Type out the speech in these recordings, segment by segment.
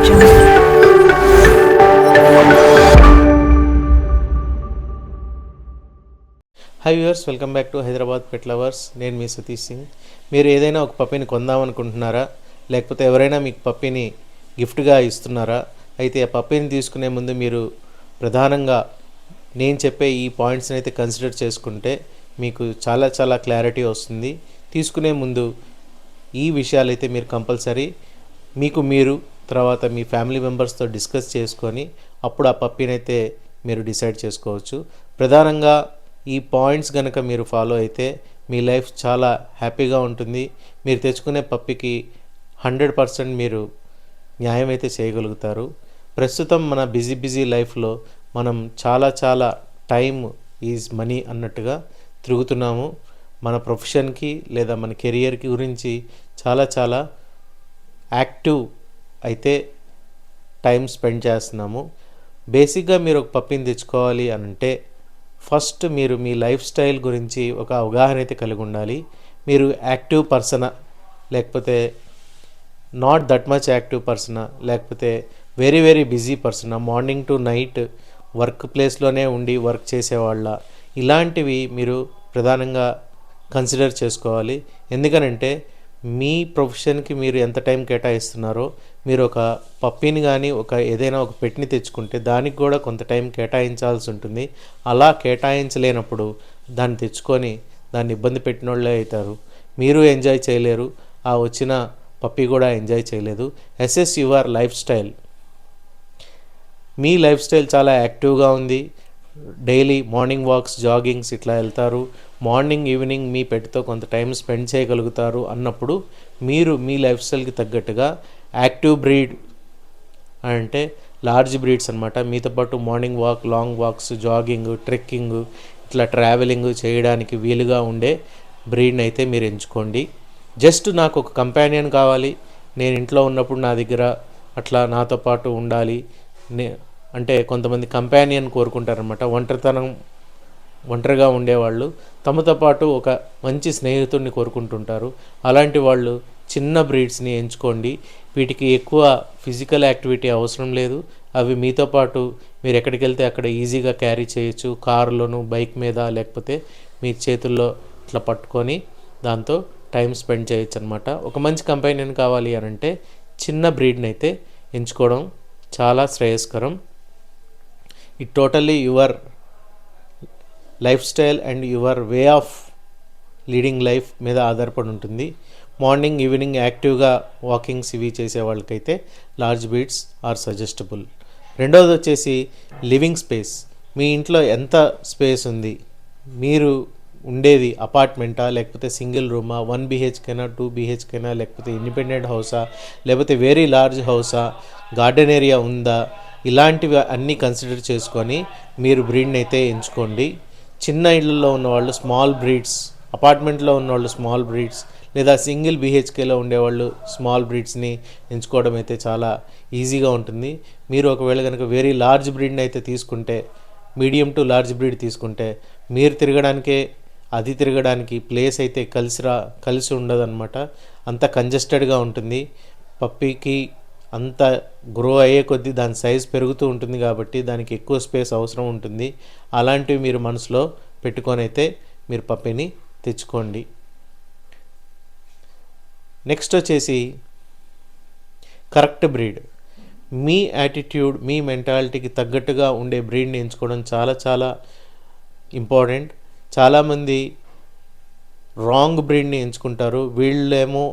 Hi viewers, welcome back to Hyderabad pet lovers. నేను మీ సతీష్ సింగ్. మీరు ఏదైనా ఒక పప్పిని కొందామనుకుంటున్నారా, లేకపోతే ఎవరైనా మీకు పప్పిని గిఫ్ట్గా ఇస్తున్నారా? అయితే ఆ పప్పిని తీసుకునే ముందు మీరు ప్రధానంగా నేను చెప్పే ఈ పాయింట్స్ని అయితే కన్సిడర్ చేసుకుంటే మీకు చాలా చాలా క్లారిటీ వస్తుంది. తీసుకునే ముందు ఈ విషయాలైతే మీరు కంపల్సరీ మీరు తర్వాత మీ ఫ్యామిలీ మెంబర్స్తో డిస్కస్ చేసుకొని అప్పుడు ఆ పప్పిని అయితే మీరు డిసైడ్ చేసుకోవచ్చు. ప్రధానంగా ఈ పాయింట్స్ కనుక మీరు ఫాలో అయితే మీ లైఫ్ చాలా హ్యాపీగా ఉంటుంది. మీరు తెచ్చుకునే పప్పికి 100% మీరు న్యాయం అయితే చేయగలుగుతారు. ప్రస్తుతం మన బిజీ లైఫ్లో మనం చాలా టైం ఈజ్ మనీ అన్నట్టుగా తిరుగుతున్నాము. మన ప్రొఫెషన్కి లేదా మన కెరియర్కి గురించి చాలా యాక్టివ్ అయితే టైం స్పెండ్ చేస్తున్నాము. బేసిక్గా మీరు ఒక పప్పిని తెచ్చుకోవాలి అంటే ఫస్ట్ మీరు మీ లైఫ్ స్టైల్ గురించి ఒక అవగాహన అయితే కలిగి ఉండాలి. మీరు యాక్టివ్ పర్సనా, లేకపోతే నాట్ దట్ మచ్ యాక్టివ్ పర్సనా, లేకపోతే వెరీ బిజీ పర్సనా, మార్నింగ్ టు నైట్ వర్క్ ప్లేస్లోనే ఉండి వర్క్ చేసేవాళ్ళ, ఇలాంటివి మీరు ప్రధానంగా కన్సిడర్ చేసుకోవాలి. ఎందుకనంటే మీ ప్రొఫెషన్కి మీరు ఎంత టైం కేటాయిస్తున్నారో, మీరు ఒక పప్పిని కానీ ఏదైనా ఒక పెట్ని తెచ్చుకుంటే దానికి కూడా కొంత టైం కేటాయించాల్సి ఉంటుంది. అలా కేటాయించలేనప్పుడు దాన్ని తెచ్చుకొని దాన్ని ఇబ్బంది పెట్టిన వాళ్ళే అవుతారు. మీరు ఎంజాయ్ చేయలేరు, ఆ వచ్చిన పప్పి కూడా ఎంజాయ్ చేయలేదు. Assess your life style. Me life style చాలా యాక్టివ్గా ఉంది, డైలీ మార్నింగ్ వాక్స్, జాగింగ్స్ ఇట్లా వెళ్తారు, మార్నింగ్ ఈవినింగ్ మీ పెట్తో కొంత టైం స్పెండ్ చేయగలుగుతారు అన్నప్పుడు మీరు మీ లైఫ్ స్టైల్కి తగ్గట్టుగా యాక్టివ్ బ్రీడ్ అంటే లార్జ్ బ్రీడ్స్ అనమాట, మీతో పాటు morning walk, long walks, jogging, trekking ఇట్లా ట్రావెలింగ్ చేయడానికి వీలుగా ఉండే బ్రీడ్ని అయితే మీరు ఎంచుకోండి. జస్ట్ నాకు ఒక కంపానియన్ కావాలి, నేను ఇంట్లో ఉన్నప్పుడు నా దగ్గర అట్లా నాతో పాటు ఉండాలి అంటే కొంతమంది కంపానియన్ కోరుకుంటారనమాట. ఒంటరిగా ఉండేవాళ్ళు తమతో పాటు ఒక మంచి స్నేహితుడిని కోరుకుంటుంటారు. అలాంటి వాళ్ళు చిన్న బ్రీడ్స్ని ఎంచుకోండి. వీటికి ఎక్కువ ఫిజికల్ యాక్టివిటీ అవసరం లేదు. అవి మీతో పాటు మీరు ఎక్కడికి వెళ్తే అక్కడ ఈజీగా క్యారీ చేయొచ్చు. కారులోను, బైక్ మీద, లేకపోతే మీ చేతుల్లో ఇట్లా పట్టుకొని దాంతో టైం స్పెండ్ చేయొచ్చు అనమాట. ఒక మంచి కంపెనీని కావాలి అని అంటే చిన్న బ్రీడ్ని అయితే ఎంచుకోవడం చాలా శ్రేయస్కరం. It totally your life style and your way of leading life మీద ఆధారపడి ఉంటుంది. మార్నింగ్ ఈవినింగ్ యాక్టివ్గా వాకింగ్స్ ఇవి చేసే వాళ్ళకైతే లార్జ్ బ్రీడ్స్ ఆర్ సజెస్టబుల్. రెండవది వచ్చేసి లివింగ్ స్పేస్. మీ ఇంట్లో ఎంత స్పేస్ ఉంది, మీరు ఉండేది అపార్ట్మెంటా, లేకపోతే సింగిల్ రూమా, 1 BHKనా, 2 BHKనా, లేకపోతే ఇండిపెండెంట్ హౌసా, లేకపోతే వెరీ లార్జ్ హౌసా, గార్డెన్ ఏరియా ఉందా, ఇలాంటివి అన్నీ కన్సిడర్ చేసుకొని మీరు బ్రీడ్ని అయితే ఎంచుకోండి. చిన్న ఇళ్లలో ఉన్నవాళ్ళు స్మాల్ బ్రీడ్స్, అపార్ట్మెంట్లో ఉన్నవాళ్ళు స్మాల్ బ్రీడ్స్, లేదా సింగిల్ BHKలో ఉండేవాళ్ళు స్మాల్ బ్రీడ్స్ని ఎంచుకోవడం అయితే చాలా ఈజీగా ఉంటుంది. మీరు ఒకవేళ కనుక వెరీ లార్జ్ బ్రీడ్ని అయితే తీసుకుంటే, మీడియం టు లార్జ్ బ్రీడ్ తీసుకుంటే మీరు తిరగడానికి ప్లేస్ అయితే కలిసి ఉండదన్నమాట. అంత కంజెస్టెడ్గా ఉంటుంది. పప్పీకి అంత గ్రో అయ్యే కొద్దీ దాని సైజ్ పెరుగుతూ ఉంటుంది కాబట్టి దానికి ఎక్కువ స్పేస్ అవసరం ఉంటుంది. అలాంటివి మీరు మనసులో పెట్టుకొని అయితే మీరు పప్పీని తెచ్చుకోండి. నెక్స్ట్ వచ్చేసి కరెక్ట్ బ్రీడ్. మీ యాటిట్యూడ్, మీ మెంటాలిటీకి తగ్గట్టుగా ఉండే బ్రీడ్ని ఎంచుకోవడం చాలా ఇంపార్టెంట్. చాలామంది రాంగ్ బ్రీడ్ని ఎంచుకుంటారు. వీళ్ళేమో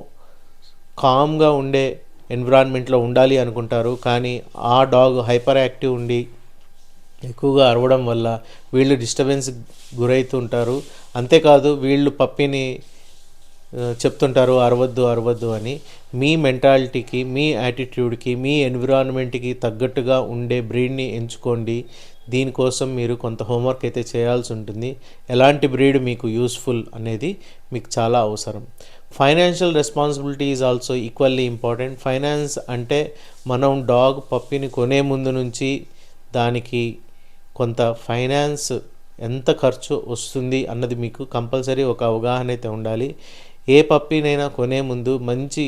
కామ్గా ఉండే ఎన్విరాన్మెంట్లో ఉండాలి అనుకుంటారు, కానీ ఆ డాగ్ హైపర్ యాక్టివ్ ఉండి ఎక్కువగా అరవడం వల్ల వీళ్ళు డిస్టర్బెన్స్ గురవుతుంటారు. అంతేకాదు వీళ్ళు పప్పిని చెప్తుంటారు అరవద్దు అని. మీ మెంటాలిటీకి, మీ యాటిట్యూడ్కి, మీ ఎన్విరాన్మెంట్కి తగ్గట్టుగా ఉండే బ్రీడ్ని ఎంచుకోండి. దీనికోసం మీరు కొంత హోంవర్క్ అయితే చేయాల్సి ఉంటుంది. ఎలాంటి బ్రీడ్ మీకు యూస్ఫుల్ అనేది మీకు చాలా అవసరం. Financial responsibility is also equally important. Finance అంటే మనం డాగ్ పప్పిని కొనే ముందు నుంచి దానికి కొంత ఫైనాన్స్ ఎంత ఖర్చు వస్తుంది అన్నది మీకు కంపల్సరీ ఒక అవగాహన అయితే ఉండాలి. ఏ పప్పీనైనా కొనే ముందు మంచి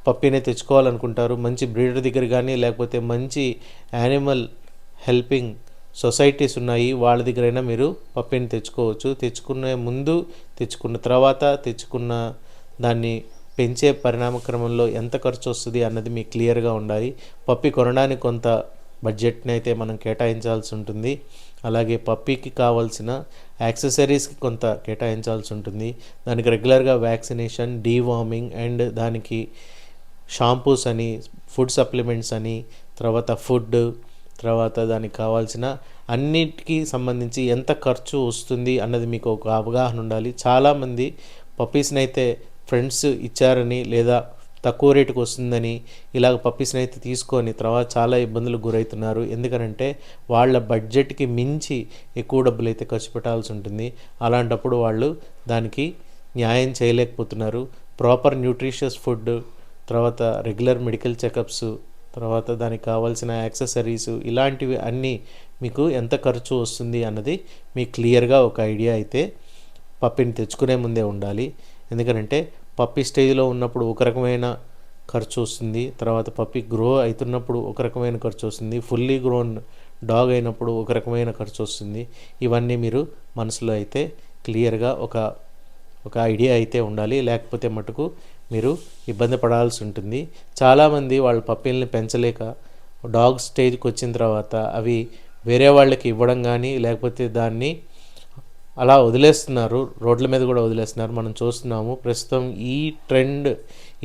పప్పీనే తెచ్చుకోవాలనుకుంటారు, మంచి బ్రీడర్ దగ్గర కానీ లేకపోతే మంచి యానిమల్ హెల్పింగ్ సొసైటీస్ ఉన్నాయి, వాళ్ళ దగ్గరైనా మీరు పప్పీని తెచ్చుకోవచ్చు. తెచ్చుకునే ముందు, తెచ్చుకున్న తర్వాత, తెచ్చుకున్న దాన్ని పెంచే పరిణామక్రమంలో ఎంత ఖర్చు వస్తుంది అన్నది మీకు క్లియర్గా ఉండాలి. పప్పీ కొనడానికి కొంత బడ్జెట్ని అయితే మనం కేటాయించాల్సి ఉంటుంది. అలాగే పప్పీకి కావాల్సిన యాక్సెసరీస్కి కొంత కేటాయించాల్సి ఉంటుంది. దానికి రెగ్యులర్గా వ్యాక్సినేషన్, డీవార్మింగ్ అండ్ దానికి షాంపూస్ అని, ఫుడ్ సప్లిమెంట్స్ అని, తర్వాత ఫుడ్, తర్వాత దానికి కావాల్సిన అన్నిటికీ సంబంధించి ఎంత ఖర్చు వస్తుంది అన్నది మీకు ఒక అవగాహన ఉండాలి. చాలామంది పప్పీస్ని అయితే ఫ్రెండ్స్ ఇచ్చారని లేదా తక్కువ రేటుకు వస్తుందని ఇలాగ పప్పీస్ని అయితే తీసుకొని తర్వాత చాలా ఇబ్బందులకు గురవుతున్నారు. ఎందుకనంటే వాళ్ళ బడ్జెట్కి మించి ఎక్కువ డబ్బులు అయితే ఖర్చు పెట్టాల్సి ఉంటుంది. అలాంటప్పుడు వాళ్ళు దానికి న్యాయం చేయలేకపోతున్నారు. ప్రాపర్ న్యూట్రిషియస్ ఫుడ్, తర్వాత రెగ్యులర్ మెడికల్ చెకప్స్, తర్వాత దానికి కావాల్సిన యాక్సెసరీస్, ఇలాంటివి అన్నీ మీకు ఎంత ఖర్చు వస్తుంది అన్నది మీకు క్లియర్గా ఒక ఐడియా అయితే పప్పీని తెచ్చుకునే ముందే ఉండాలి. ఎందుకంటే పప్పీ స్టేజ్లో ఉన్నప్పుడు ఒక రకమైన ఖర్చు వస్తుంది, తర్వాత పప్పీ గ్రో అవుతున్నప్పుడు ఒక రకమైన ఖర్చు వస్తుంది, ఫుల్లీ గ్రోన్ డాగ్ అయినప్పుడు ఒక రకమైన ఖర్చు వస్తుంది. ఇవన్నీ మీరు మనసులో అయితే క్లియర్గా ఒక ఐడియా అయితే ఉండాలి. లేకపోతే మటుకు మీరు ఇబ్బంది పడాల్సి ఉంటుంది. చాలామంది వాళ్ళ పప్పీల్ని పెంచలేక డాగ్ స్టేజ్కి వచ్చిన తర్వాత అవి వేరే వాళ్ళకి ఇవ్వడం కానీ లేకపోతే దాన్ని అలా వదిలేస్తున్నారు, రోడ్ల మీద కూడా వదిలేస్తున్నారు, మనం చూస్తున్నాము. ప్రస్తుతం ఈ ట్రెండ్,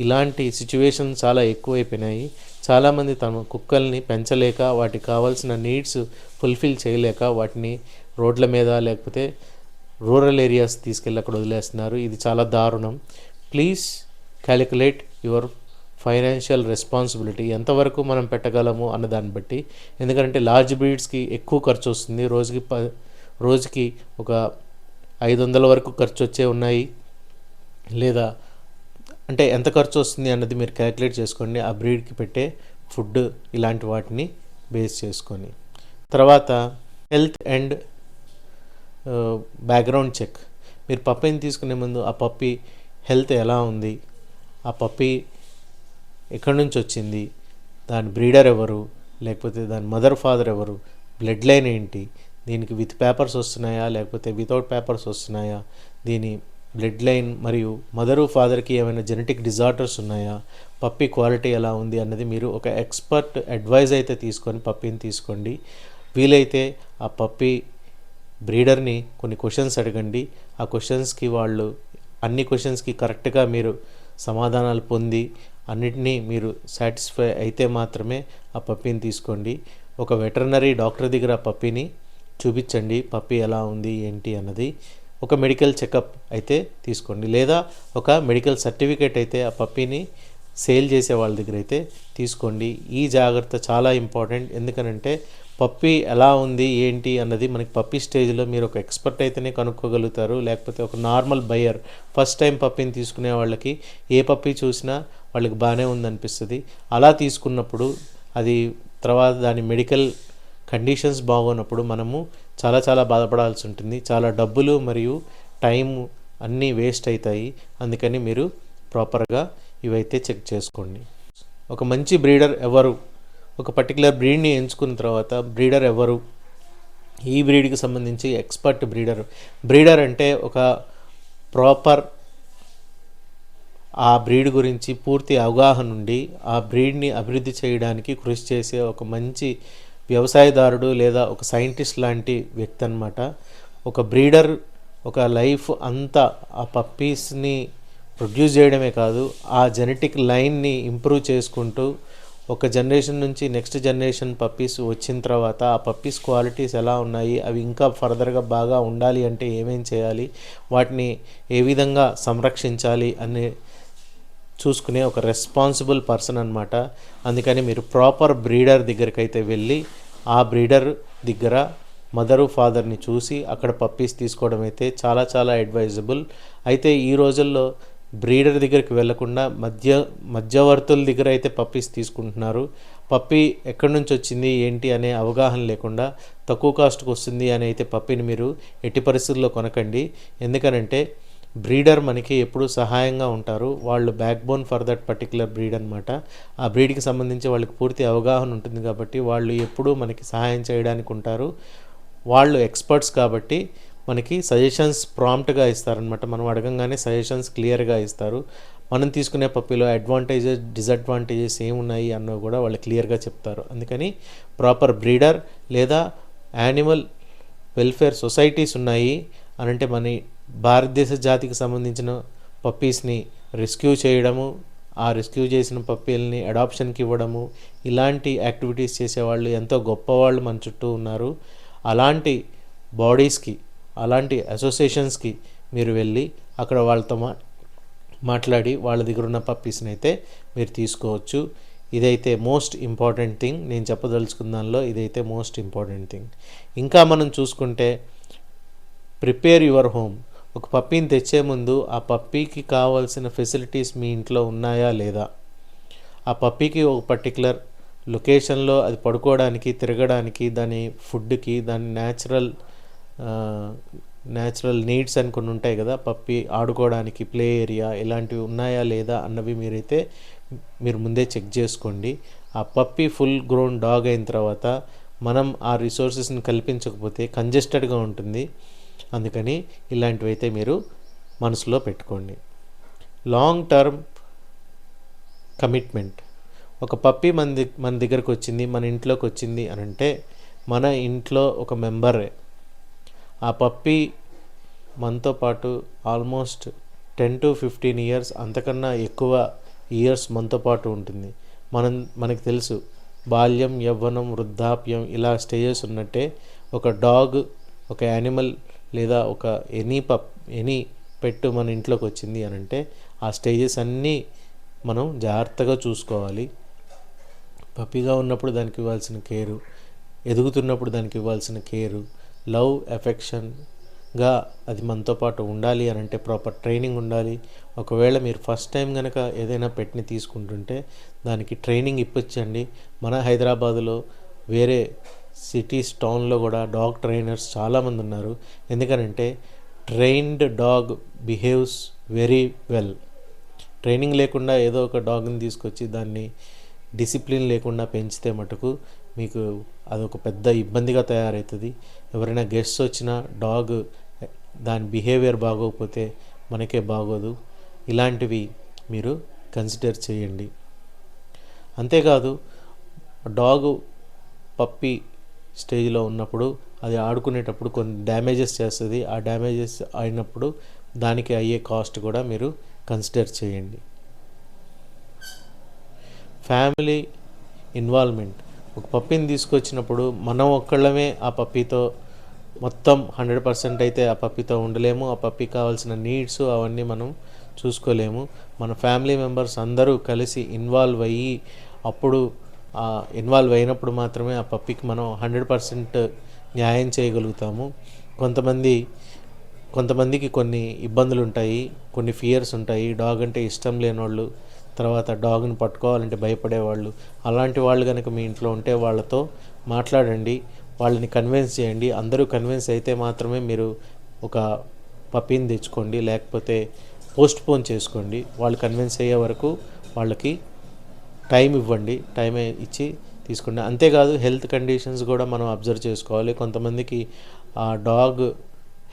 ఇలాంటి సిచ్యువేషన్ చాలా ఎక్కువైపోయినాయి. చాలామంది తమ కుక్కల్ని పెంచలేక వాటికి కావాల్సిన నీడ్స్ ఫుల్ఫిల్ చేయలేక వాటిని రోడ్ల మీద లేకపోతే రూరల్ ఏరియాస్ తీసుకెళ్ళి అక్కడ వదిలేస్తున్నారు. ఇది చాలా దారుణం. Please calculate your financial responsibility, ఎంతవరకు మనం పెట్టగలము అన్న దాన్ని బట్టి. ఎందుకంటే లార్జ్ బ్రీడ్స్కి ఎక్కువ ఖర్చు వస్తుంది. రోజుకి ఒక 500 వరకు ఖర్చు వచ్చే ఉన్నాయి. లేదా అంటే ఎంత ఖర్చు వస్తుంది అన్నది మీరు క్యాలిక్యులేట్ చేసుకోండి, ఆ బ్రీడ్కి పెట్టే ఫుడ్ ఇలాంటి వాటిని బేస్ చేసుకొని. తర్వాత హెల్త్ అండ్ బ్యాక్గ్రౌండ్ చెక్. మీరు పప్పీని తీసుకునే ముందు ఆ పప్పీ హెల్త్ ఎలా ఉంది, ఆ పప్పీ ఎక్కడి నుంచి వచ్చింది, దాని బ్రీడర్ ఎవరు, లేకపోతే దాని మదర్ ఫాదర్ ఎవరు, బ్లడ్ లైన్ ఏంటి, దీనికి విత్ పేపర్స్ వస్తున్నాయా లేకపోతే వితౌట్ పేపర్స్ వస్తున్నాయా, దీని బ్లడ్ లైన్ మరియు మదరు ఫాదర్కి ఏమైనా జెనెటిక్ డిజార్డర్స్ ఉన్నాయా, పప్పీ క్వాలిటీ ఎలా ఉంది అన్నది మీరు ఒక ఎక్స్పర్ట్ అడ్వైజ్ అయితే తీసుకొని పప్పీని తీసుకోండి. వీలైతే ఆ పప్పీ బ్రీడర్ని కొన్ని క్వశ్చన్స్ అడగండి. ఆ క్వశ్చన్స్కి అన్ని క్వశ్చన్స్కి కరెక్ట్గా మీరు సమాధానాలు పొంది అన్నిటినీ మీరు సాటిస్ఫై అయితే మాత్రమే ఆ పప్పీని తీసుకోండి. ఒక వెటర్నరీ డాక్టర్ దగ్గర ఆ పప్పీని చూపించండి, పప్పీ ఎలా ఉంది ఏంటి అన్నది. ఒక మెడికల్ చెకప్ అయితే తీసుకోండి, లేదా ఒక మెడికల్ సర్టిఫికేట్ అయితే ఆ పప్పీని సేల్ చేసే వాళ్ళ దగ్గర అయితే తీసుకోండి. ఈ జాగ్రత్త చాలా ఇంపార్టెంట్. ఎందుకనంటే పప్పీ ఎలా ఉంది ఏంటి అన్నది మనకి పప్పీ స్టేజ్లో మీరు ఒక ఎక్స్పర్ట్ అయితేనే కనుక్కోగలుగుతారు. లేకపోతే ఒక నార్మల్ బయ్యర్, ఫస్ట్ టైం పప్పీని తీసుకునే వాళ్ళకి ఏ పప్పీ చూసినా వాళ్ళకి బాగానే ఉందనిపిస్తుంది. అలా తీసుకున్నప్పుడు అది తర్వాత దాని మెడికల్ కండిషన్స్ బాగోనప్పుడు మనము చాలా చాలా బాధపడాల్సి ఉంటుంది. చాలా డబ్బులు మరియు టైం అన్నీ వేస్ట్ అవుతాయి. అందుకని మీరు ప్రాపర్గా ఇవైతే చెక్ చేసుకోండి. ఒక మంచి బ్రీడర్ ఎవరు, ఒక పర్టికులర్ బ్రీడ్ని ఎంచుకున్న తర్వాత బ్రీడర్ ఎవరు, ఈ బ్రీడ్కి సంబంధించి ఎక్స్పర్ట్ బ్రీడర్ అంటే ఒక ప్రాపర్ ఆ బ్రీడ్ గురించి పూర్తి అవగాహన ఉండి ఆ బ్రీడ్ని అభివృద్ధి చేయడానికి కృషి చేసే ఒక మంచి వ్యవసాయదారుడు లేదా ఒక సైంటిస్ట్ లాంటి వ్యక్తి అన్నమాట. ఒక బ్రీడర్ ఒక లైఫ్ అంతా ఆ పప్పీస్ని ప్రొడ్యూస్ చేయడమే కాదు, ఆ జెనెటిక్ లైన్ని ఇంప్రూవ్ చేసుకుంటూ ఒక జనరేషన్ నుంచి నెక్స్ట్ జనరేషన్ పప్పీస్ వచ్చిన తర్వాత ఆ పప్పీస్ క్వాలిటీస్ ఎలా ఉన్నాయి, అవి ఇంకా ఫర్దర్గా బాగా ఉండాలి అంటే ఏమేం చేయాలి, వాటిని ఏ విధంగా సంరక్షించాలి అని చూసుకునే ఒక రెస్పాన్సిబుల్ పర్సన్ అన్నమాట. అందుకని మీరు ప్రాపర్ బ్రీడర్ దగ్గరికి అయితే వెళ్ళి ఆ బ్రీడర్ దగ్గర మదరు ఫాదర్ని చూసి అక్కడ పప్పీస్ తీసుకోవడం అయితే చాలా చాలా అడ్వైజబుల్. అయితే ఈ రోజుల్లో బ్రీడర్ దగ్గరికి వెళ్లకుండా మధ్యవర్తుల దగ్గర అయితే పప్పీస్ తీసుకుంటున్నారు. పప్పీ ఎక్కడి నుంచి వచ్చింది ఏంటి అనే అవగాహన లేకుండా తక్కువ కాస్ట్కి వస్తుంది అని అయితే పప్పీని మీరు ఎట్టి పరిస్థితుల్లో కొనకండి. ఎందుకనంటే బ్రీడర్ మనకి ఎప్పుడు సహాయంగా ఉంటారు. వాళ్ళు back bone for that particular breed అనమాట. ఆ బ్రీడ్కి సంబంధించి వాళ్ళకి పూర్తి అవగాహన ఉంటుంది కాబట్టి వాళ్ళు ఎప్పుడూ మనకి సహాయం చేయడానికి ఉంటారు. వాళ్ళు ఎక్స్పర్ట్స్ కాబట్టి మనకి సజెషన్స్ ప్రాంప్ట్గా ఇస్తారనమాట. మనం అడగంగానే సజెషన్స్ క్లియర్గా ఇస్తారు. మనం తీసుకునే పప్పీలో అడ్వాంటేజెస్ డిసడ్వాంటేజెస్ ఏమున్నాయి అన్నవి కూడా వాళ్ళు క్లియర్గా చెప్తారు. అందుకని ప్రాపర్ బ్రీడర్ లేదా యానిమల్ వెల్ఫేర్ సొసైటీస్ ఉన్నాయి అనంటే మన భారతదేశ జాతికి సంబంధించిన పప్పీస్ని రెస్క్యూ చేయడము, ఆ రెస్క్యూ చేసిన పప్పీల్ని అడాప్షన్కి ఇవ్వడము, ఇలాంటి యాక్టివిటీస్ చేసేవాళ్ళు ఎంతో గొప్పవాళ్ళు మన చుట్టూ ఉన్నారు. అలాంటి బాడీస్కి, అలాంటి అసోసియేషన్స్కి మీరు వెళ్ళి అక్కడ వాళ్ళతో మాట్లాడి వాళ్ళ దగ్గర ఉన్న పప్పీస్ని అయితే మీరు తీసుకోవచ్చు. ఇదైతే మోస్ట్ ఇంపార్టెంట్ థింగ్. నేను చెప్పదలుచుకున్న దానిలో ఇదైతే మోస్ట్ ఇంపార్టెంట్ థింగ్. ఇంకా మనం చూసుకుంటే ప్రిపేర్ యువర్ హోమ్. ఒక పప్పీని తెచ్చే ముందు ఆ పప్పీకి కావాల్సిన ఫెసిలిటీస్ మీ ఇంట్లో ఉన్నాయా లేదా, ఆ పప్పీకి ఒక పర్టికులర్ లొకేషన్లో అది పడుకోవడానికి, తిరగడానికి, దాని ఫుడ్కి, దాని న్యాచురల్ నీడ్స్ అని కొన్ని ఉంటాయి కదా, పప్పీ ఆడుకోవడానికి ప్లే ఏరియా ఇలాంటివి ఉన్నాయా లేదా అన్నవి మీరు ముందే చెక్ చేసుకోండి. ఆ పప్పీ ఫుల్ గ్రోన్ డాగ్ అయిన తర్వాత మనం ఆ రిసోర్సెస్ని కల్పించకపోతే కంజెస్టెడ్గా ఉంటుంది. అందుకని ఇలాంటివి అయితే మీరు మనసులో పెట్టుకోండి. Long term commitment. ఒక పప్పీ మన దగ్గరకు వచ్చింది, మన ఇంట్లోకి వచ్చింది అని అంటే మన ఇంట్లో ఒక మెంబరే. ఆ పప్పీ మనతో పాటు ఆల్మోస్ట్ 10 to 15 ఇయర్స్, అంతకన్నా ఎక్కువ ఇయర్స్ మనతో పాటు ఉంటుంది. మనకి తెలుసు బాల్యం, యవ్వనం, వృద్ధాప్యం ఇలా స్టేజెస్ ఉన్నట్టే ఒక డాగ్, ఒక యానిమల్ లేదా ఒక ఎనీ పెట్ మన ఇంట్లోకి వచ్చింది అని అంటే ఆ స్టేజెస్ అన్నీ మనం జాగ్రత్తగా చూసుకోవాలి. పప్పీగా ఉన్నప్పుడు దానికి ఇవ్వాల్సిన కేరు, ఎదుగుతున్నప్పుడు దానికి ఇవ్వాల్సిన కేరు, లవ్, ఎఫెక్షన్గా అది మనతో పాటు ఉండాలి అని అంటే ప్రాపర్ ట్రైనింగ్ ఉండాలి. ఒకవేళ మీరు ఫస్ట్ టైం కనుక ఏదైనా పెట్ని తీసుకుంటుంటే దానికి ట్రైనింగ్ ఇప్పించండి. మన హైదరాబాదులో వేరే సిటీస్, టౌన్లో కూడా డాగ్ ట్రైనర్స్ చాలామంది ఉన్నారు. ఎందుకనంటే trained dog behaves very well. Training లేకుండా ఏదో ఒక డాగ్ని తీసుకొచ్చి దాన్ని డిసిప్లిన్ లేకుండా పెంచితే మటుకు మీకు అదొక పెద్ద ఇబ్బందిగా తయారవుతుంది. ఎవరైనా గెస్ట్స్ వచ్చినా డాగ్ దాని బిహేవియర్ బాగోకపోతే మనకే బాగోదు. ఇలాంటివి మీరు కన్సిడర్ చేయండి. అంతేకాదు డాగ్ పప్పీ స్టేజ్లో ఉన్నప్పుడు అది ఆడుకునేటప్పుడు కొన్ని డ్యామేజెస్ చేస్తుంది. ఆ డ్యామేజెస్ అయినప్పుడు దానికి అయ్యే కాస్ట్ కూడా మీరు కన్సిడర్ చేయండి. Family involvement. ఒక పప్పీని తీసుకొచ్చినప్పుడు మనం ఒక్కళ్ళమే ఆ పప్పీతో మొత్తం 100% అయితే ఆ పప్పీతో ఉండలేము. ఆ పప్పీ కావాల్సిన నీడ్స్ అవన్నీ మనం చూసుకోలేము. మన ఫ్యామిలీ మెంబర్స్ అందరూ కలిసి ఇన్వాల్వ్ అయినప్పుడు మాత్రమే ఆ పప్పీకి మనం 100% న్యాయం చేయగలుగుతాము. కొంతమందికి కొన్ని ఇబ్బందులు ఉంటాయి, కొన్ని ఫియర్స్ ఉంటాయి. డాగ్ అంటే ఇష్టం లేనివాళ్ళు, తర్వాత డాగ్ని పట్టుకోవాలంటే భయపడేవాళ్ళు, అలాంటి వాళ్ళు కనుక మీ ఇంట్లో ఉంటే వాళ్ళతో మాట్లాడండి, వాళ్ళని కన్విన్స్ చేయండి. అందరూ కన్విన్స్ అయితే మాత్రమే మీరు ఒక పప్పీని తెచ్చుకోండి, లేకపోతే పోస్ట్పోన్ చేసుకోండి. వాళ్ళు కన్విన్స్ అయ్యే వరకు వాళ్ళకి టైం ఇవ్వండి, టైం ఇచ్చి తీసుకోండి. అంతేకాదు హెల్త్ కండిషన్స్ కూడా మనం అబ్జర్వ్ చేసుకోవాలి. కొంతమందికి ఆ డాగ్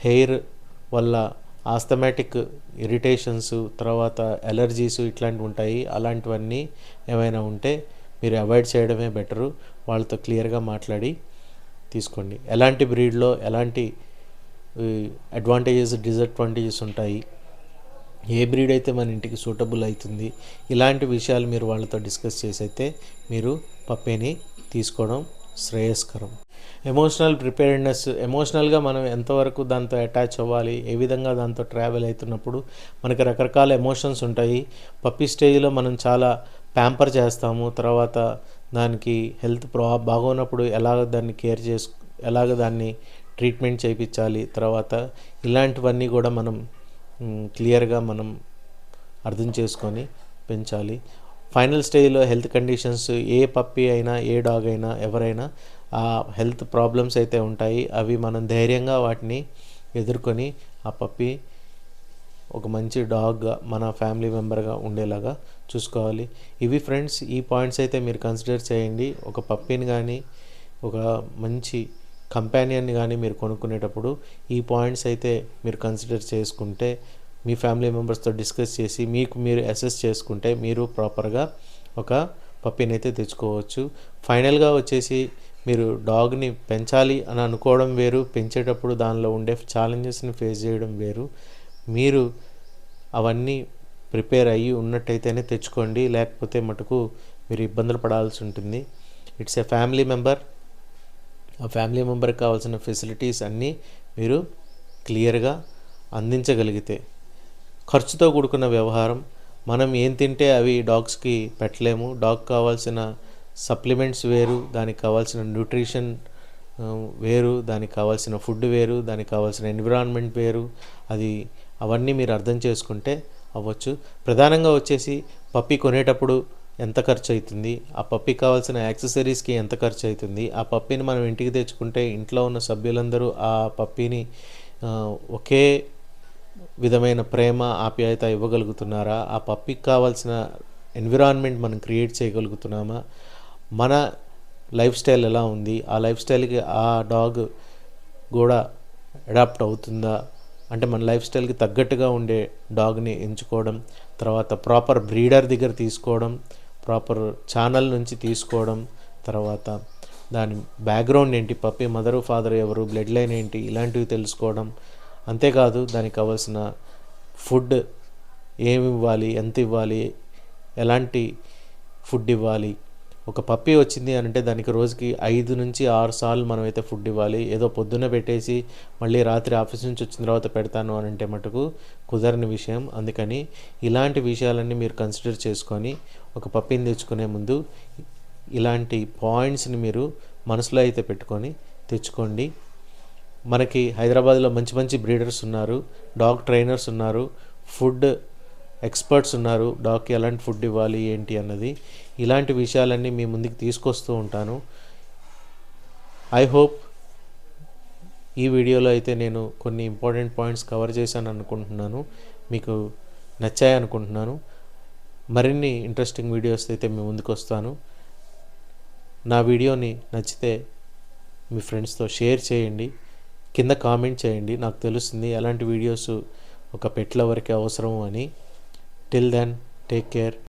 హెయిర్ వల్ల ఆస్థమాటిక్ ఇరిటేషన్స్, తర్వాత ఎలర్జీస్ ఇట్లాంటివి ఉంటాయి. అలాంటివన్నీ ఏమైనా ఉంటే మీరు అవాయిడ్ చేయడమే బెటరు. వాళ్ళతో క్లియర్గా మాట్లాడి తీసుకోండి. ఎలాంటి బ్రీడ్లో ఎలాంటి అడ్వాంటేజెస్, డిసడ్వాంటేజెస్ ఉంటాయి, ఏ బ్రీడ్ అయితే మన ఇంటికి సూటబుల్ అవుతుంది, ఇలాంటి విషయాలు మీరు వాళ్ళతో డిస్కస్ చేసి అయితే మీరు పప్పీని తీసుకోవడం శ్రేయస్కరం. Emotional preparedness. ఎమోషనల్గా మనం ఎంతవరకు దాంతో అటాచ్ అవ్వాలి, ఏ విధంగా దాంతో ట్రావెల్ అవుతున్నప్పుడు మనకి రకరకాల ఎమోషన్స్ ఉంటాయి. పప్పీ స్టేజ్లో మనం చాలా ప్యాంపర్ చేస్తాము. తర్వాత దానికి హెల్త్ బాగోనప్పుడు ఎలాగ దాన్ని ట్రీట్మెంట్ చేయించాలి. తర్వాత ఇలాంటివన్నీ కూడా మనం క్లియర్గా మనం అర్థం చేసుకొని పెంచాలి. ఫైనల్ స్టేజ్లో హెల్త్ కండిషన్స్, ఏ పప్పీ అయినా ఏ డాగ్ అయినా ఎవరైనా ఆ హెల్త్ ప్రాబ్లమ్స్ అయితే ఉంటాయి. అవి మనం ధైర్యంగా వాటిని ఎదుర్కొని ఆ పప్పీ ఒక మంచి డాగ్గా మన ఫ్యామిలీ మెంబర్గా ఉండేలాగా చూసుకోవాలి. ఇవి ఫ్రెండ్స్, ఈ పాయింట్స్ అయితే మీరు కన్సిడర్ చేయండి. ఒక పప్పీని కానీ ఒక మంచి కంపానియన్ని కానీ మీరు కొనుక్కునేటప్పుడు ఈ పాయింట్స్ అయితే మీరు కన్సిడర్ చేసుకుంటే, మీ ఫ్యామిలీ మెంబర్స్తో డిస్కస్ చేసి మీకు మీరు అసెస్ చేసుకుంటే మీరు ప్రాపర్గా ఒక పప్పీని అయితే తెచ్చుకోవచ్చు. ఫైనల్గా వచ్చేసి మీరు డాగ్ని పెంచాలి అని అనుకోవడం వేరు, పెంచేటప్పుడు దానిలో ఉండే ఛాలెంజెస్ని ఫేస్ చేయడం వేరు. మీరు అవన్నీ ప్రిపేర్ అయ్యి ఉన్నట్టయితేనే తెచ్చుకోండి, లేకపోతే మటుకు మీరు ఇబ్బందులు పడాల్సి ఉంటుంది. It's a family member. ఆ ఫ్యామిలీ మెంబర్కి కావాల్సిన ఫెసిలిటీస్ అన్నీ మీరు క్లియర్గా అందించగలిగితే, ఖర్చుతో కూడుకున్న వ్యవహారం. మనం ఏం తింటే అవి డాగ్స్కి పెట్టలేము. డాగ్ కావాల్సిన సప్లిమెంట్స్ వేరు, దానికి కావాల్సిన న్యూట్రిషన్ వేరు, దానికి కావాల్సిన ఫుడ్ వేరు, దానికి కావాల్సిన ఎన్విరాన్మెంట్ వేరు. అవన్నీ మీరు అర్థం చేసుకుంటే అవ్వచ్చు. ప్రధానంగా వచ్చేసి పప్పీ కొనేటప్పుడు ఎంత ఖర్చు అవుతుంది, ఆ పప్పీకి కావాల్సిన యాక్సెసరీస్కి ఎంత ఖర్చు అవుతుంది, ఆ పప్పీని మనం ఇంటికి తెచ్చుకుంటే ఇంట్లో ఉన్న సభ్యులందరూ ఆ పప్పీని ఒకే విధమైన ప్రేమ ఆప్యాయత ఇవ్వగలుగుతున్నారా, ఆ పప్పీకి కావాల్సిన ఎన్విరాన్మెంట్ మనం క్రియేట్ చేయగలుగుతున్నామా, మన లైఫ్ స్టైల్ ఎలా ఉంది, ఆ లైఫ్ స్టైల్కి ఆ డాగ్ కూడా అడాప్ట్ అవుతుందా, అంటే మన లైఫ్ స్టైల్కి తగ్గట్టుగా ఉండే డాగ్ని ఎంచుకోవడం, తర్వాత ప్రాపర్ బ్రీడర్ దగ్గర తీసుకోవడం, ప్రాపర్ ఛానల్ నుంచి తీసుకోవడం, తర్వాత దాని బ్యాక్గ్రౌండ్ ఏంటి, పప్పీ మదరు ఫాదర్ ఎవరు, బ్లడ్ లైన్ ఏంటి, ఇలాంటివి తెలుసుకోవడం. అంతేకాదు దానికి కావాల్సిన ఫుడ్ ఏమి ఇవ్వాలి, ఎంత ఇవ్వాలి, ఎలాంటి ఫుడ్ ఇవ్వాలి. ఒక పప్పీ వచ్చింది అని అంటే దానికి రోజుకి 5 నుంచి 6 సార్లు మనమైతే ఫుడ్ ఇవ్వాలి. ఏదో పొద్దున్న పెట్టేసి మళ్ళీ రాత్రి ఆఫీస్ నుంచి వచ్చిన తర్వాత పెడతాను అని అంటే మటుకు కుదరని విషయం. అందుకని ఇలాంటి విషయాలన్నీ మీరు కన్సిడర్ చేసుకొని ఒక పప్పీని తెచ్చుకునే ముందు ఇలాంటి పాయింట్స్ని మీరు మనసులో అయితే పెట్టుకొని తెచ్చుకోండి. మనకి హైదరాబాద్లో మంచి మంచి బ్రీడర్స్ ఉన్నారు, డాగ్ ట్రైనర్స్ ఉన్నారు, ఫుడ్ ఎక్స్పర్ట్స్ ఉన్నారు. డాగ్కి ఎలాంటి ఫుడ్ ఇవ్వాలి ఏంటి అన్నది, ఇలాంటి విషయాలన్నీ మీ ముందుకు తీసుకొస్తూ ఉంటాను. ఐ హోప్ ఈ వీడియోలో అయితే నేను కొన్ని ఇంపార్టెంట్ పాయింట్స్ కవర్ చేశాను అనుకుంటున్నాను, మీకు నచ్చాయి అనుకుంటున్నాను. మరిన్ని ఇంట్రెస్టింగ్ వీడియోస్ అయితే మీ ముందుకు వస్తాను. నా వీడియోని నచ్చితే మీ ఫ్రెండ్స్తో షేర్ చేయండి, కింద కామెంట్ చేయండి. నాకు తెలుస్తుంది ఎలాంటి వీడియోస్ ఒక పెట్ లవర్కి అవసరం అని. Till then, take care.